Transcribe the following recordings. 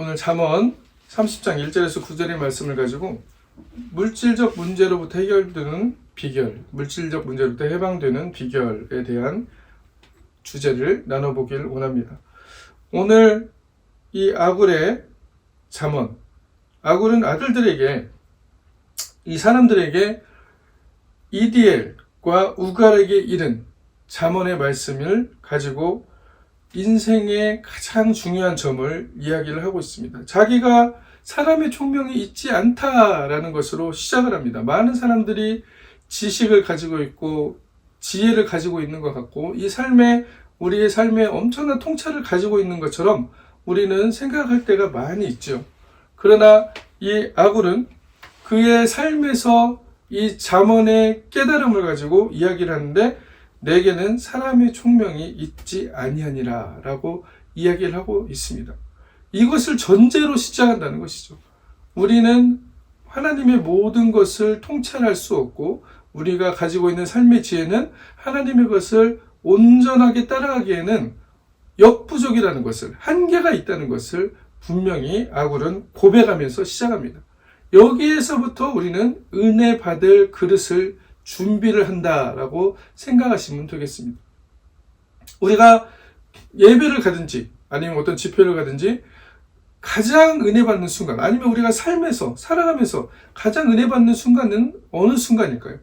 오늘 잠언 30장 1절에서 9절의 말씀을 가지고 물질적 문제로부터 해결되는 비결, 물질적 문제로부터 해방되는 비결에 대한 주제를 나눠보길 원합니다. 오늘 이 아굴의 잠언, 아굴은 아들들에게, 이 사람들에게 이디엘과 우갈에게 이른 잠언의 말씀을 가지고 인생의 가장 중요한 점을 이야기를 하고 있습니다. 자기가 사람의 총명이 있지 않다라는 것으로 시작을 합니다. 많은 사람들이 지식을 가지고 있고 지혜를 가지고 있는 것 같고 우리의 삶에 엄청난 통찰을 가지고 있는 것처럼 우리는 생각할 때가 많이 있죠. 그러나 이 아굴은 그의 삶에서 이 잠언의 깨달음을 가지고 이야기를 하는데, 내게는 사람의 총명이 있지 아니하니라 라고 이야기를 하고 있습니다. 이것을 전제로 시작한다는 것이죠. 우리는 하나님의 모든 것을 통찰할 수 없고, 우리가 가지고 있는 삶의 지혜는 하나님의 것을 온전하게 따라가기에는 역부족이라는 것을, 한계가 있다는 것을 분명히 아굴은 고백하면서 시작합니다. 여기에서부터 우리는 은혜 받을 그릇을 준비를 한다라고 생각하시면 되겠습니다. 우리가 예배를 가든지 아니면 어떤 집회를 가든지 가장 은혜 받는 순간, 아니면 우리가 삶에서 살아가면서 가장 은혜 받는 순간은 어느 순간일까요?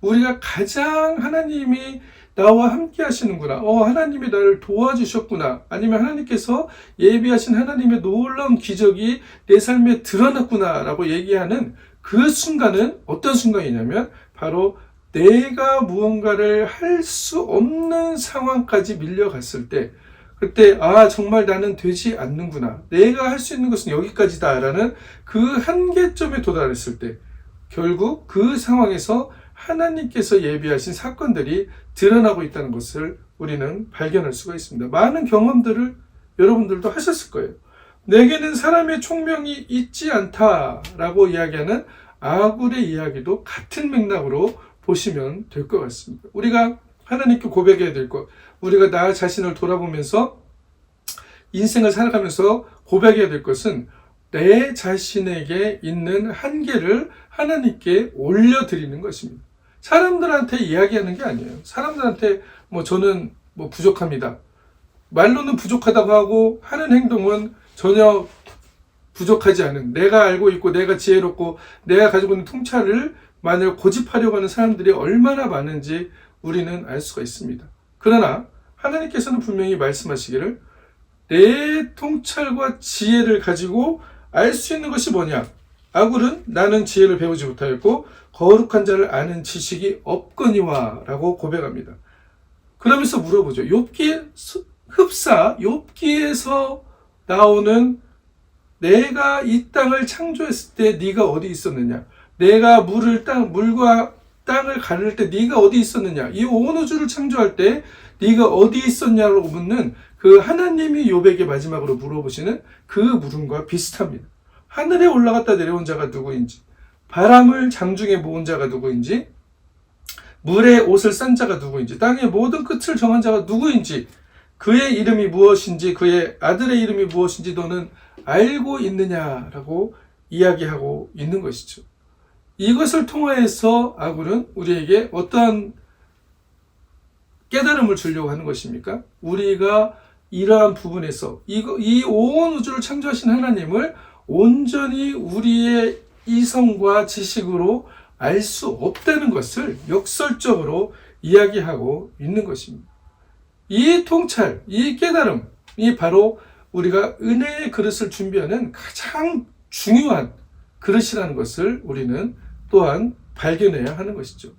우리가 가장 하나님이 나와 함께 하시는구나, 하나님이 나를 도와주셨구나, 아니면 하나님께서 예비하신 하나님의 놀라운 기적이 내 삶에 드러났구나 라고 얘기하는 그 순간은 어떤 순간이냐면, 바로 내가 무언가를 할 수 없는 상황까지 밀려갔을 때, 그때 정말 나는 되지 않는구나, 내가 할 수 있는 것은 여기까지다 라는 그 한계점에 도달했을 때, 결국 그 상황에서 하나님께서 예비하신 사건들이 드러나고 있다는 것을 우리는 발견할 수가 있습니다. 많은 경험들을 여러분들도 하셨을 거예요. 내게는 사람의 총명이 있지 않다라고 이야기하는 아굴의 이야기도 같은 맥락으로 보시면 될 것 같습니다. 우리가 하나님께 고백해야 될 것, 우리가 나 자신을 돌아보면서 인생을 살아가면서 고백해야 될 것은 내 자신에게 있는 한계를 하나님께 올려드리는 것입니다. 사람들한테 이야기하는 게 아니에요. 사람들한테 저는 부족합니다, 말로는 부족하다고 하고 하는 행동은 전혀 부족하지 않은, 내가 알고 있고 내가 지혜롭고 내가 가지고 있는 통찰을 만약 고집하려고 하는 사람들이 얼마나 많은지 우리는 알 수가 있습니다. 그러나 하나님께서는 분명히 말씀하시기를, 내 통찰과 지혜를 가지고 알 수 있는 것이 뭐냐? 아굴은 나는 지혜를 배우지 못하였고 거룩한 자를 아는 지식이 없거니와 라고 고백합니다. 그러면서 물어보죠. 욥기에서 나오는 내가 이 땅을 창조했을 때 네가 어디 있었느냐? 내가 물과 땅을 가를 때 네가 어디 있었느냐? 이 온 우주를 창조할 때 네가 어디 있었냐고 묻는 그 하나님이 욥에게 마지막으로 물어보시는 그 물음과 비슷합니다. 하늘에 올라갔다 내려온 자가 누구인지, 바람을 장중에 모은 자가 누구인지, 물에 옷을 싼 자가 누구인지, 땅의 모든 끝을 정한 자가 누구인지, 그의 이름이 무엇인지, 그의 아들의 이름이 무엇인지 너는 알고 있느냐라고 이야기하고 있는 것이죠. 이것을 통하여서 아굴은 우리에게 어떠한 깨달음을 주려고 하는 것입니까? 우리가 이러한 부분에서 이 온 우주를 창조하신 하나님을 온전히 우리의 이성과 지식으로 알 수 없다는 것을 역설적으로 이야기하고 있는 것입니다. 이 통찰, 이 깨달음이 바로 우리가 은혜의 그릇을 준비하는 가장 중요한 그릇이라는 것을 우리는 또한 발견해야 하는 것이죠.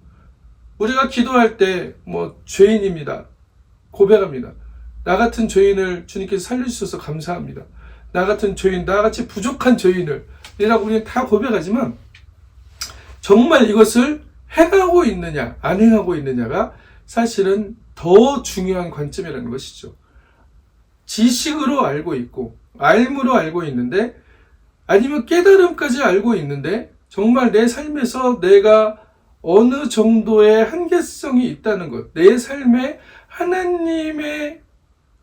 우리가 기도할 때 죄인입니다, 고백합니다. 나 같은 죄인을 주님께서 살려주셔서 감사합니다. 나 같은 죄인, 나같이 부족한 죄인을 이라고 우리는 다 고백하지만, 정말 이것을 행하고 있느냐 안 행하고 있느냐가 사실은 더 중요한 관점이라는 것이죠. 지식으로 알고 있고 알므로 알고 있는데, 아니면 깨달음까지 알고 있는데, 정말 내 삶에서 내가 어느 정도의 한계성이 있다는 것, 내 삶에 하나님의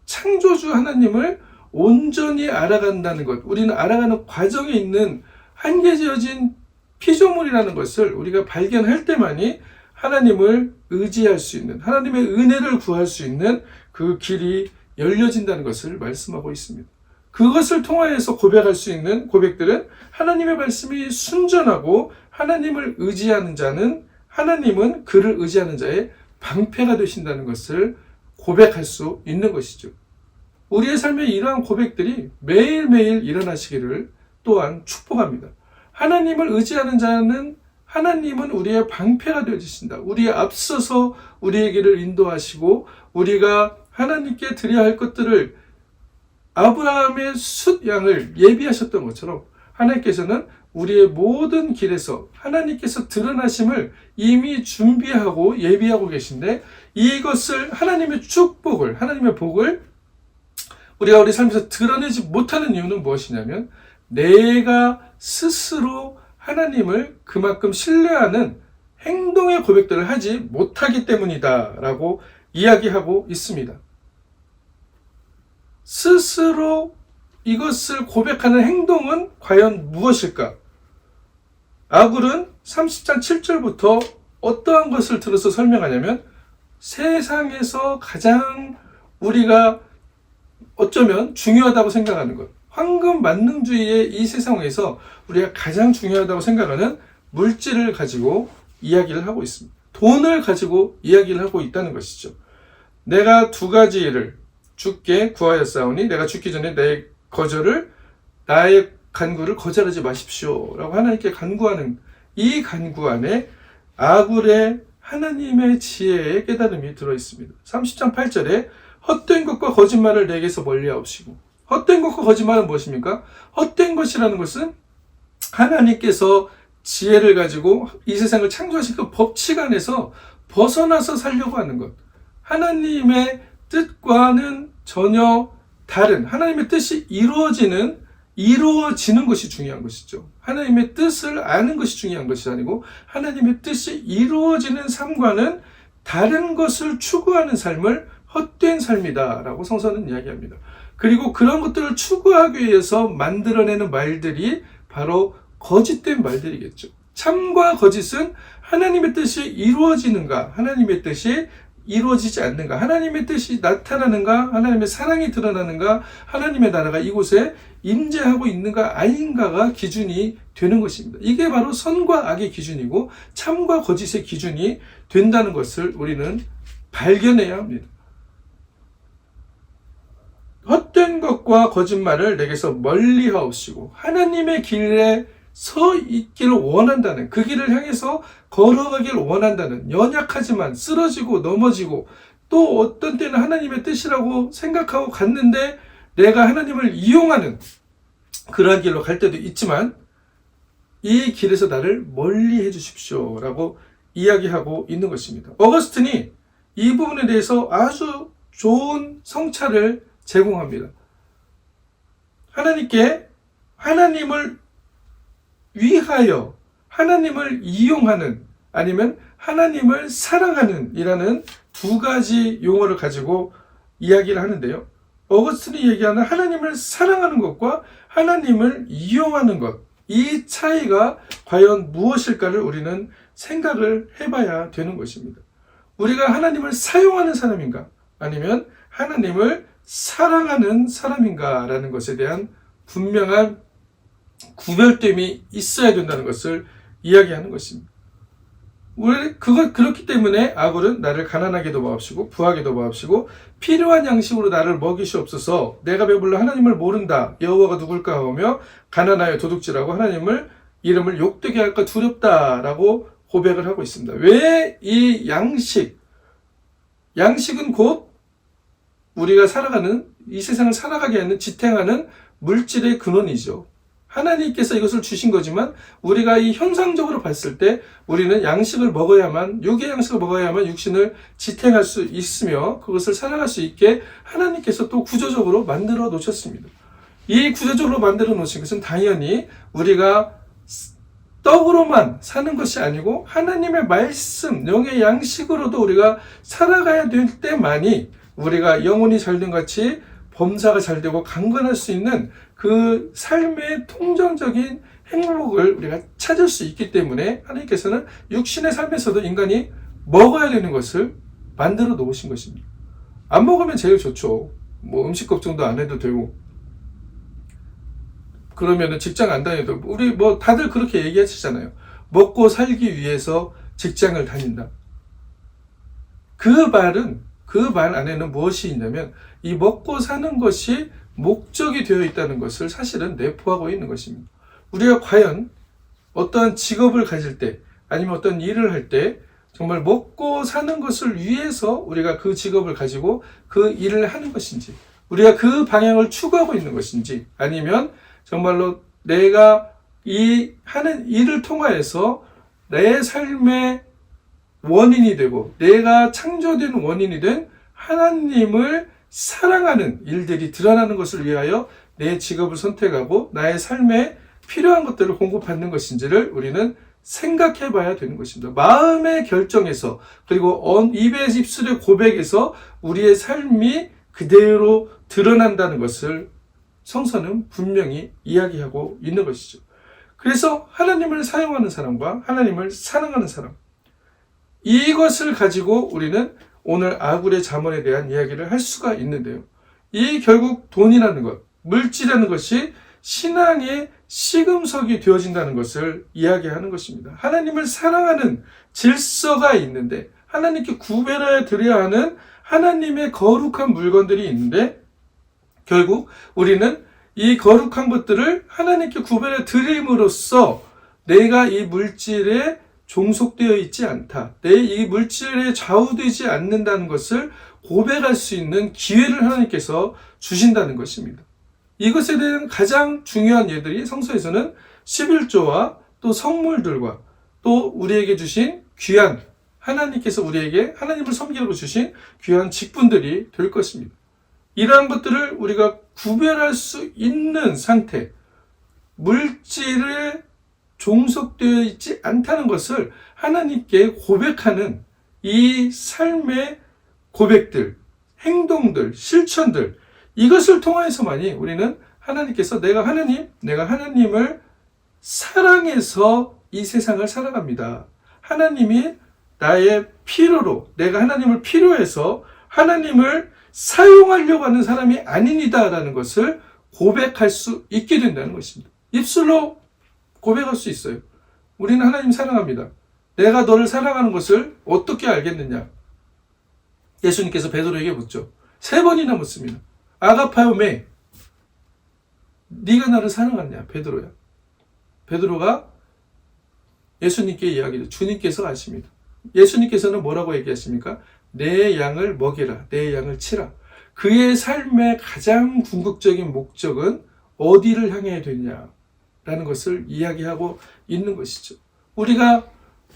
창조주 하나님을 온전히 알아간다는 것, 우리는 알아가는 과정에 있는 한계지어진 피조물이라는 것을 우리가 발견할 때만이 하나님을 의지할 수 있는, 하나님의 은혜를 구할 수 있는 그 길이 열려진다는 것을 말씀하고 있습니다. 그것을 통하여서 고백할 수 있는 고백들은 하나님의 말씀이 순전하고 하나님을 의지하는 자는, 하나님은 그를 의지하는 자의 방패가 되신다는 것을 고백할 수 있는 것이죠. 우리의 삶에 이러한 고백들이 매일매일 일어나시기를 또한 축복합니다. 하나님을 의지하는 자는 하나님은 우리의 방패가 되어주신다. 우리에 앞서서 우리의 길을 인도하시고 우리가 하나님께 드려야 할 것들을 아브라함의 숫양을 예비하셨던 것처럼 하나님께서는 우리의 모든 길에서 하나님께서 드러나심을 이미 준비하고 예비하고 계신데 이것을 하나님의 축복을, 하나님의 복을 우리가 우리 삶에서 드러내지 못하는 이유는 무엇이냐면 내가 스스로 하나님을 그만큼 신뢰하는 행동의 고백들을 하지 못하기 때문이다 라고 이야기하고 있습니다. 스스로 이것을 고백하는 행동은 과연 무엇일까? 아굴은 30장 7절부터 어떠한 것을 들어서 설명하냐면 세상에서 가장 우리가 어쩌면 중요하다고 생각하는 것, 황금 만능주의의 이 세상에서 우리가 가장 중요하다고 생각하는 물질을 가지고 이야기를 하고 있습니다. 돈을 가지고 이야기를 하고 있다는 것이죠. 내가 두 가지 일을 주께 구하였사오니 내가 죽기 전에 내 거절을, 나의 간구를 거절하지 마십시오 라고 하나님께 간구하는 이 간구 안에 아굴의 하나님의 지혜의 깨달음이 들어있습니다. 30장 8절에 헛된 것과 거짓말을 내게서 멀리하옵시고, 헛된 것과 거짓말은 무엇입니까? 헛된 것이라는 것은 하나님께서 지혜를 가지고 이 세상을 창조하신 그 법칙 안에서 벗어나서 살려고 하는 것, 하나님의 뜻과는 전혀 다른, 하나님의 뜻이 이루어지는 것이 중요한 것이죠. 하나님의 뜻을 아는 것이 중요한 것이 아니고 하나님의 뜻이 이루어지는 삶과는 다른 것을 추구하는 삶을 헛된 삶이다 라고 성서는 이야기합니다. 그리고 그런 것들을 추구하기 위해서 만들어내는 말들이 바로 거짓된 말들이겠죠. 참과 거짓은 하나님의 뜻이 이루어지는가, 하나님의 뜻이 이루어지지 않는가, 하나님의 뜻이 나타나는가, 하나님의 사랑이 드러나는가, 하나님의 나라가 이곳에 임재하고 있는가 아닌가가 기준이 되는 것입니다. 이게 바로 선과 악의 기준이고 참과 거짓의 기준이 된다는 것을 우리는 발견해야 합니다. 헛된 것과 거짓말을 내게서 멀리하옵시고 하나님의 길에 서 있기를 원한다는, 그 길을 향해서 걸어가기를 원한다는, 연약하지만 쓰러지고 넘어지고 또 어떤 때는 하나님의 뜻이라고 생각하고 갔는데 내가 하나님을 이용하는 그러한 길로 갈 때도 있지만 이 길에서 나를 멀리 해주십시오 라고 이야기하고 있는 것입니다. 어거스틴이 이 부분에 대해서 아주 좋은 성찰을 제공합니다. 하나님을 위하여, 하나님을 이용하는, 아니면 하나님을 사랑하는 이라는 두 가지 용어를 가지고 이야기를 하는데요. 어거스틴이 얘기하는 하나님을 사랑하는 것과 하나님을 이용하는 것, 이 차이가 과연 무엇일까를 우리는 생각을 해봐야 되는 것입니다. 우리가 하나님을 사용하는 사람인가, 아니면 하나님을 사랑하는 사람인가라는 것에 대한 분명한 구별됨이 있어야 된다는 것을 이야기하는 것입니다. 그렇기 때문에 아굴은 나를 가난하게도 마옵시고 부하게도 마옵시고 필요한 양식으로 나를 먹이시옵소서. 내가 배불러 하나님을 모른다. 여호와가 누굴까 하며 가난하여 도둑질하고 하나님을 이름을 욕되게 할까 두렵다라고 고백을 하고 있습니다. 왜 이 양식은 곧 우리가 살아가는, 이 세상을 살아가게 하는, 지탱하는 물질의 근원이죠. 하나님께서 이것을 주신 거지만 우리가 이 현상적으로 봤을 때 우리는 양식을 먹어야만, 육의 양식을 먹어야만 육신을 지탱할 수 있으며 그것을 살아갈 수 있게 하나님께서 또 구조적으로 만들어 놓으셨습니다. 이 구조적으로 만들어 놓으신 것은 당연히 우리가 떡으로만 사는 것이 아니고 하나님의 말씀, 영의 양식으로도 우리가 살아가야 될 때만이 우리가 영혼이 잘됨같이 범사가 잘 되고 강건할 수 있는 그 삶의 통정적인 행복을 우리가 찾을 수 있기 때문에 하나님께서는 육신의 삶에서도 인간이 먹어야 되는 것을 만들어 놓으신 것입니다. 안 먹으면 제일 좋죠. 뭐 음식 걱정도 안 해도 되고, 그러면은 직장 안 다녀도, 우리 뭐 다들 그렇게 얘기하시잖아요. 먹고 살기 위해서 직장을 다닌다. 그 말 안에는 무엇이 있냐면 이 먹고 사는 것이 목적이 되어 있다는 것을 사실은 내포하고 있는 것입니다. 우리가 과연 어떠한 직업을 가질 때 아니면 어떤 일을 할 때 정말 먹고 사는 것을 위해서 우리가 그 직업을 가지고 그 일을 하는 것인지, 우리가 그 방향을 추구하고 있는 것인지, 아니면 정말로 내가 이 하는 일을 통하여서 내 삶의 원인이 되고 내가 창조된 원인이 된 하나님을 사랑하는 일들이 드러나는 것을 위하여 내 직업을 선택하고 나의 삶에 필요한 것들을 공급받는 것인지를 우리는 생각해 봐야 되는 것입니다. 마음의 결정에서, 그리고 입의 입술의 고백에서 우리의 삶이 그대로 드러난다는 것을 성서는 분명히 이야기하고 있는 것이죠. 그래서 하나님을 사용하는 사람과 하나님을 사랑하는 사람, 이것을 가지고 우리는 오늘 아굴의 잠언에 대한 이야기를 할 수가 있는데요. 이 결국 돈이라는 것, 물질이라는 것이 신앙의 시금석이 되어진다는 것을 이야기하는 것입니다. 하나님을 사랑하는 질서가 있는데, 하나님께 구별해 드려야 하는 하나님의 거룩한 물건들이 있는데, 결국 우리는 이 거룩한 것들을 하나님께 구별해 드림으로써 내가 이 물질에 종속되어 있지 않다, 내 이 물질에 좌우되지 않는다는 것을 고백할 수 있는 기회를 하나님께서 주신다는 것입니다. 이것에 대한 가장 중요한 예들이 성서에서는 11조와 또 성물들과 또 우리에게 주신 귀한, 하나님께서 우리에게 하나님을 섬기라고 주신 귀한 직분들이 될 것입니다. 이러한 것들을 우리가 구별할 수 있는 상태, 물질에 종속되어 있지 않다는 것을 하나님께 고백하는 이 삶의 고백들, 행동들, 실천들, 이것을 통해서만이 우리는 하나님께서 내가 하나님을 사랑해서 이 세상을 살아갑니다. 하나님이 나의 필요로, 내가 하나님을 필요해서 하나님을 사용하려고 하는 사람이 아닙니다라는 것을 고백할 수 있게 된다는 것입니다. 입술로 고백할 수 있어요. 우리는 하나님 사랑합니다. 내가 너를 사랑하는 것을 어떻게 알겠느냐? 예수님께서 베드로에게 묻죠. 3번이나 묻습니다. 아가파요 메, 네가 나를 사랑하냐? 베드로야. 베드로가 예수님께 이야기를, 주님께서 아십니다. 예수님께서는 뭐라고 얘기하십니까? 내 양을 먹이라, 내 양을 치라. 그의 삶의 가장 궁극적인 목적은 어디를 향해야 되냐라는 것을 이야기하고 있는 것이죠. 우리가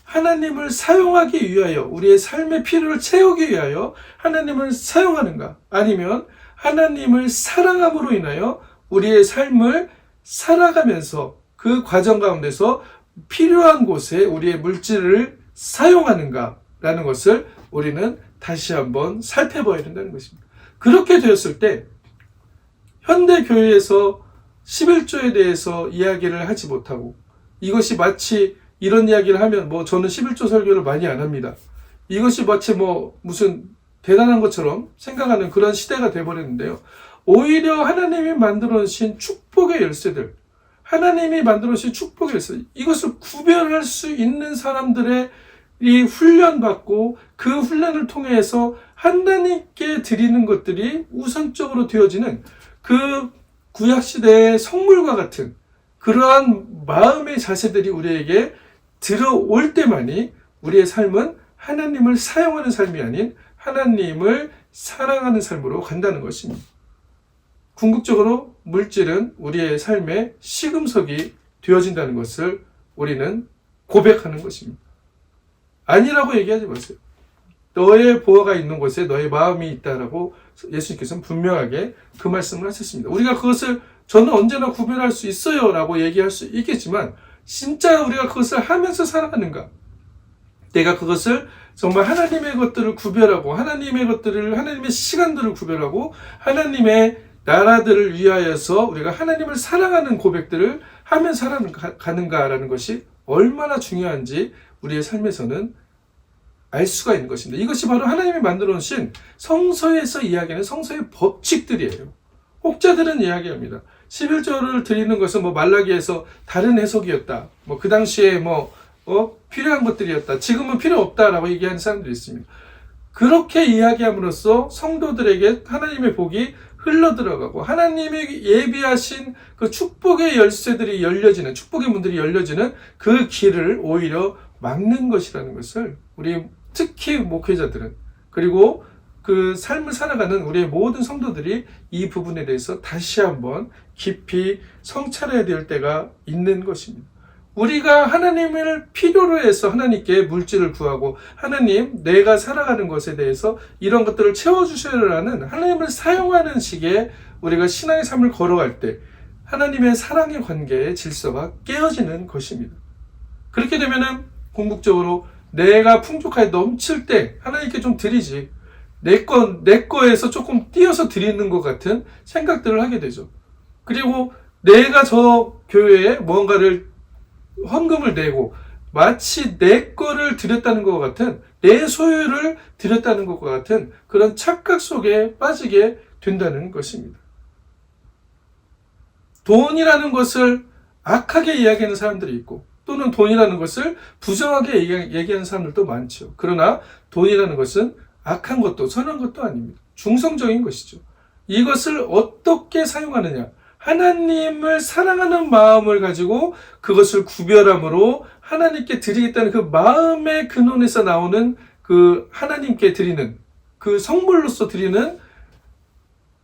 하나님을 사용하기 위하여, 우리의 삶의 필요를 채우기 위하여 하나님을 사용하는가? 아니면 하나님을 사랑함으로 인하여 우리의 삶을 살아가면서 그 과정 가운데서 필요한 곳에 우리의 물질을 사용하는가라는 것을 우리는 다시 한번 살펴봐야 된다는 것입니다. 그렇게 되었을 때 현대 교회에서 11조에 대해서 이야기를 하지 못하고, 이것이 마치 이런 이야기를 하면 저는 11조 설교를 많이 안 합니다. 이것이 마치 무슨 대단한 것처럼 생각하는 그런 시대가 되어버렸는데요. 오히려 하나님이 만들어 주신 축복의 열쇠들, 하나님이 만들어 주신 축복의 열쇠, 이것을 구별할 수 있는 사람들의 이 훈련받고 그 훈련을 통해서 하나님께 드리는 것들이 우선적으로 되어지는 그 구약시대의 성물과 같은 그러한 마음의 자세들이 우리에게 들어올 때만이 우리의 삶은 하나님을 사용하는 삶이 아닌 하나님을 사랑하는 삶으로 간다는 것입니다. 궁극적으로 물질은 우리의 삶의 시금석이 되어진다는 것을 우리는 고백하는 것입니다. 아니라고 얘기하지 마세요. 너의 보화가 있는 곳에 너의 마음이 있다라고 예수님께서는 분명하게 그 말씀을 하셨습니다. 우리가 그것을 저는 언제나 구별할 수 있어요 라고 얘기할 수 있겠지만, 진짜 우리가 그것을 하면서 살아가는가? 내가 그것을 정말 하나님의 것들을 구별하고, 하나님의 것들을, 하나님의 시간들을 구별하고, 하나님의 나라들을 위하여서 우리가 하나님을 사랑하는 고백들을 하면 살아가는가라는 것이 얼마나 중요한지 우리의 삶에서는 알 수가 있는 것입니다. 이것이 바로 하나님이 만들어 놓으신 성서에서 이야기하는 성서의 법칙들이에요. 혹자들은 이야기합니다. 11조를 드리는 것은 말라기에서 다른 해석이었다. 그 당시에 필요한 것들이었다. 지금은 필요 없다라고 얘기하는 사람들이 있습니다. 그렇게 이야기함으로써 성도들에게 하나님의 복이 흘러들어가고 하나님이 예비하신 그 축복의 열쇠들이 열려지는, 축복의 문들이 열려지는 그 길을 오히려 막는 것이라는 것을 우리 특히 목회자들은, 그리고 그 삶을 살아가는 우리의 모든 성도들이 이 부분에 대해서 다시 한번 깊이 성찰해야 될 때가 있는 것입니다. 우리가 하나님을 필요로 해서 하나님께 물질을 구하고 하나님 내가 살아가는 것에 대해서 이런 것들을 채워주셔라는 하나님을 사용하는 식의 우리가 신앙의 삶을 걸어갈 때 하나님의 사랑의 관계의 질서가 깨어지는 것입니다. 그렇게 되면은 궁극적으로 내가 풍족하게 넘칠 때 하나님께 좀 드리지, 내 거에서 조금 띄어서 드리는 것 같은 생각들을 하게 되죠. 그리고 내가 저 교회에 뭔가를 헌금을 내고 마치 내 거를 드렸다는 것 같은, 내 소유를 드렸다는 것과 같은 그런 착각 속에 빠지게 된다는 것입니다. 돈이라는 것을 악하게 이야기하는 사람들이 있고 또는 돈이라는 것을 부정하게 얘기하는 사람들도 많죠. 그러나 돈이라는 것은 악한 것도 선한 것도 아닙니다. 중성적인 것이죠. 이것을 어떻게 사용하느냐, 하나님을 사랑하는 마음을 가지고 그것을 구별함으로 하나님께 드리겠다는 그 마음의 근원에서 나오는 그 하나님께 드리는 그 성물로서 드리는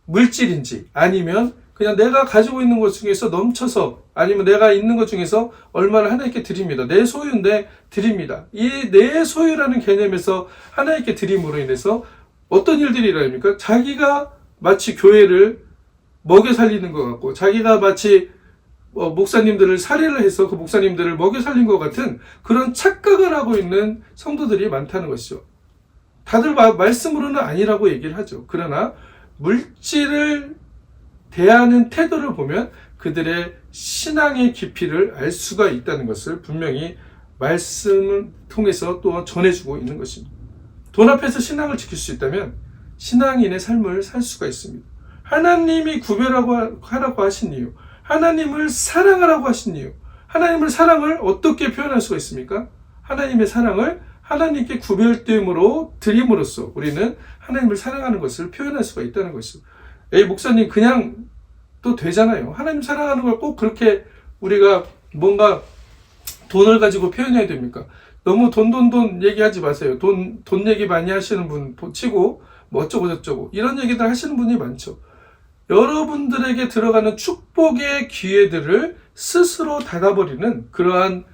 물질인지, 아니면 그냥 내가 가지고 있는 것 중에서 넘쳐서, 아니면 내가 있는 것 중에서 얼마를 하나님께 드립니다. 내 소유인데 드립니다. 이 내 소유라는 개념에서 하나님께 드림으로 인해서 어떤 일들이 일어납니까? 자기가 마치 교회를 먹여 살리는 것 같고, 자기가 마치 목사님들을 살해를 해서 그 목사님들을 먹여 살린 것 같은 그런 착각을 하고 있는 성도들이 많다는 것이죠. 다들 말씀으로는 아니라고 얘기를 하죠. 그러나 물질을 대하는 태도를 보면 그들의 신앙의 깊이를 알 수가 있다는 것을 분명히 말씀을 통해서 또 전해주고 있는 것입니다. 돈 앞에서 신앙을 지킬 수 있다면 신앙인의 삶을 살 수가 있습니다. 하나님이 구별하라고 하신 이유, 하나님을 사랑하라고 하신 이유, 하나님의 사랑을 어떻게 표현할 수가 있습니까? 하나님의 사랑을 하나님께 구별됨으로 드림으로써 우리는 하나님을 사랑하는 것을 표현할 수가 있다는 것이죠. 목사님 그냥 또 되잖아요. 하나님 사랑하는 걸 꼭 그렇게 우리가 뭔가 돈을 가지고 표현해야 됩니까? 너무 돈 얘기하지 마세요. 돈 얘기 많이 하시는 분 치고 어쩌고 저쩌고 이런 얘기들 하시는 분이 많죠. 여러분들에게 들어가는 축복의 기회들을 스스로 닫아버리는 그러한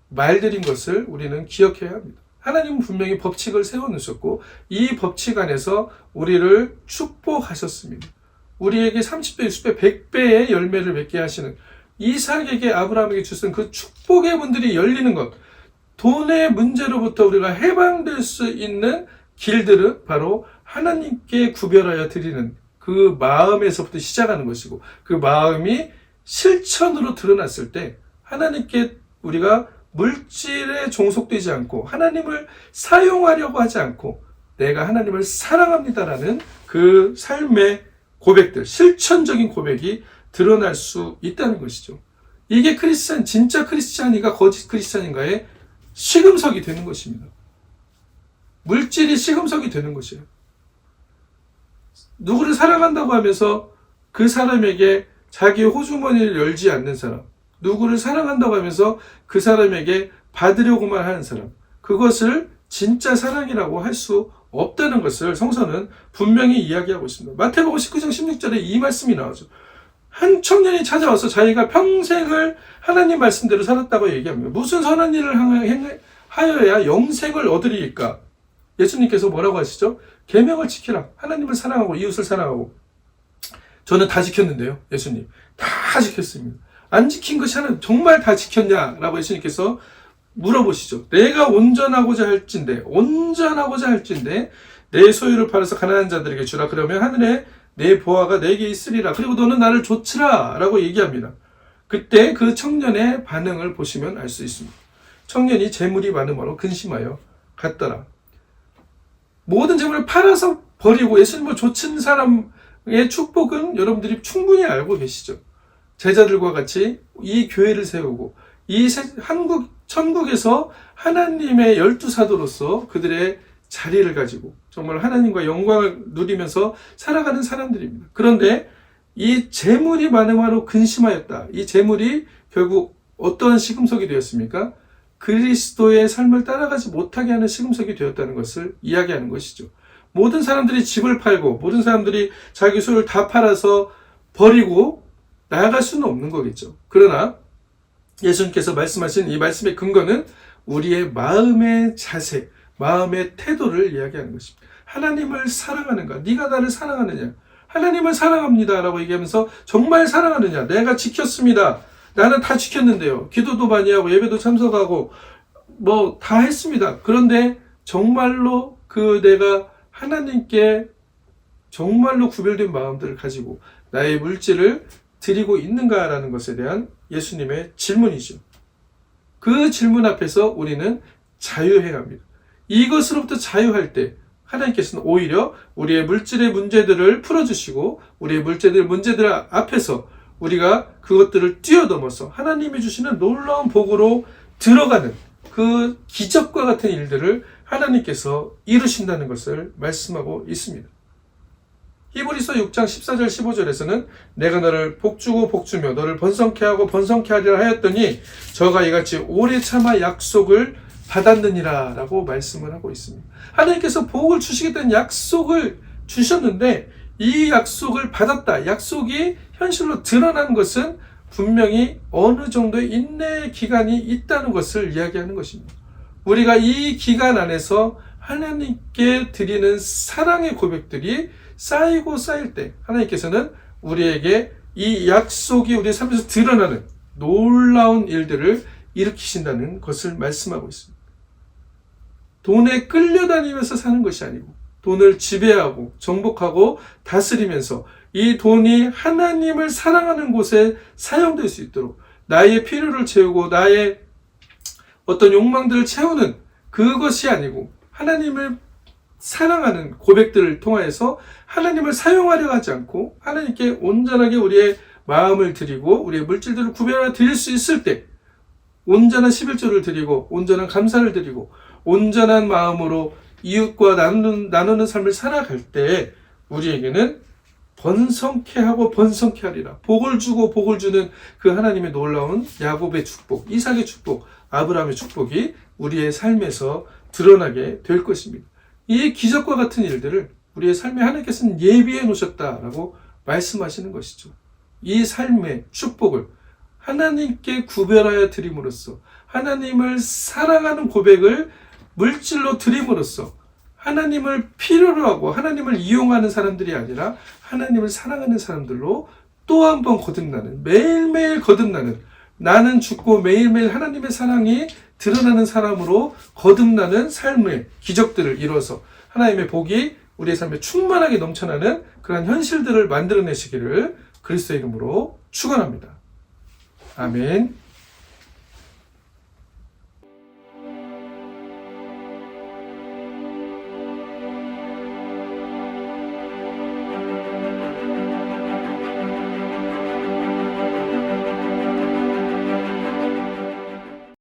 말들인 것을 우리는 기억해야 합니다. 하나님은 분명히 법칙을 세워놓으셨고 이 법칙 안에서 우리를 축복하셨습니다. 우리에게 30배, 60배, 100배의 열매를 맺게 하시는, 이삭에게 아브라함에게 주신 그 축복의 문들이 열리는 것, 돈의 문제로부터 우리가 해방될 수 있는 길들은 바로 하나님께 구별하여 드리는 그 마음에서부터 시작하는 것이고, 그 마음이 실천으로 드러났을 때 하나님께 우리가 물질에 종속되지 않고 하나님을 사용하려고 하지 않고 내가 하나님을 사랑합니다라는 그 삶의 고백들, 실천적인 고백이 드러날 수 있다는 것이죠. 이게 진짜 크리스찬인가 거짓 크리스찬인가의 시금석이 되는 것입니다. 물질이 시금석이 되는 것이에요. 누구를 사랑한다고 하면서 그 사람에게 자기 호주머니를 열지 않는 사람, 누구를 사랑한다고 하면서 그 사람에게 받으려고만 하는 사람, 그것을 진짜 사랑이라고 할 수 없다는 것을 성서는 분명히 이야기하고 있습니다. 마태복음 19장 16절에 이 말씀이 나오죠. 한 청년이 찾아와서 자기가 평생을 하나님 말씀대로 살았다고 얘기합니다. 무슨 선한 일을 하여야 영생을 얻으리까? 예수님께서 뭐라고 하시죠? 계명을 지키라. 하나님을 사랑하고 이웃을 사랑하고. 저는 다 지켰는데요. 예수님. 다 지켰습니다. 안 지킨 것이 하나 정말 다 지켰냐라고 예수님께서 물어보시죠. 내가 온전하고자 할진대 내 소유를 팔아서 가난한 자들에게 주라. 그러면 하늘에 내 보화가 내게 있으리라. 그리고 너는 나를 좇으라 라고 얘기합니다. 그때 그 청년의 반응을 보시면 알 수 있습니다. 청년이 재물이 많음으로 근심하여 갔더라. 모든 재물을 팔아서 버리고 예수님을 좇은 사람의 축복은 여러분들이 충분히 알고 계시죠. 제자들과 같이 이 교회를 세우고 이 천국에서 하나님의 12사도로서 그들의 자리를 가지고 정말 하나님과 영광을 누리면서 살아가는 사람들입니다. 그런데 이 재물이 많음으로 근심하였다. 이 재물이 결국 어떠한 시금석이 되었습니까? 그리스도의 삶을 따라가지 못하게 하는 시금석이 되었다는 것을 이야기하는 것이죠. 모든 사람들이 집을 팔고 모든 사람들이 자기 소유를 다 팔아서 버리고 나아갈 수는 없는 거겠죠. 그러나 예수님께서 말씀하신 이 말씀의 근거는 우리의 마음의 자세, 마음의 태도를 이야기하는 것입니다. 하나님을 사랑하는가? 네가 나를 사랑하느냐? 하나님을 사랑합니다 라고 얘기하면서 정말 사랑하느냐? 내가 지켰습니다. 나는 다 지켰는데요. 기도도 많이 하고 예배도 참석하고 뭐 다 했습니다. 그런데 정말로 내가 하나님께 정말로 구별된 마음들을 가지고 나의 물질을 드리고 있는가라는 것에 대한 예수님의 질문이죠. 그 질문 앞에서 우리는 자유해갑니다. 이것으로부터 자유할 때 하나님께서는 오히려 우리의 물질의 문제들을 풀어주시고 우리의 문제들 앞에서 우리가 그것들을 뛰어넘어서 하나님이 주시는 놀라운 복으로 들어가는 그 기적과 같은 일들을 하나님께서 이루신다는 것을 말씀하고 있습니다. 히브리서 6장 14절 15절에서는 내가 너를 복주고 복주며 너를 번성케 하고 번성케 하리라 하였더니 저가 이같이 오래 참아 약속을 받았느니라 라고 말씀을 하고 있습니다. 하나님께서 복을 주시겠다는 약속을 주셨는데 이 약속을 받았다. 약속이 현실로 드러난 것은 분명히 어느 정도의 인내의 기간이 있다는 것을 이야기하는 것입니다. 우리가 이 기간 안에서 하나님께 드리는 사랑의 고백들이 쌓이고 쌓일 때 하나님께서는 우리에게 이 약속이 우리의 삶에서 드러나는 놀라운 일들을 일으키신다는 것을 말씀하고 있습니다. 돈에 끌려다니면서 사는 것이 아니고 돈을 지배하고 정복하고 다스리면서 이 돈이 하나님을 사랑하는 곳에 사용될 수 있도록 나의 필요를 채우고 나의 어떤 욕망들을 채우는 그것이 아니고 하나님을 사랑하는 고백들을 통하여서 하나님을 사용하려 하지 않고 하나님께 온전하게 우리의 마음을 드리고 우리의 물질들을 구별하여 드릴 수 있을 때 온전한 11조를 드리고 온전한 감사를 드리고 온전한 마음으로 이웃과 나누는 삶을 살아갈 때 우리에게는 번성케 하고 번성케 하리라. 복을 주고 복을 주는 그 하나님의 놀라운 야곱의 축복, 이삭의 축복, 아브라함의 축복이 우리의 삶에서 드러나게 될 것입니다. 이 기적과 같은 일들을 우리의 삶에 하나님께서는 예비해 놓으셨다라고 말씀하시는 것이죠. 이 삶의 축복을 하나님께 구별하여 드림으로써 하나님을 사랑하는 고백을 물질로 드림으로써 하나님을 필요로 하고 하나님을 이용하는 사람들이 아니라 하나님을 사랑하는 사람들로 또 한 번 거듭나는, 매일매일 거듭나는, 나는 죽고 매일매일 하나님의 사랑이 드러나는 사람으로 거듭나는 삶의 기적들을 이뤄서 하나님의 복이 우리의 삶에 충만하게 넘쳐나는 그러한 현실들을 만들어내시기를 그리스도의 이름으로 축원합니다. 아멘.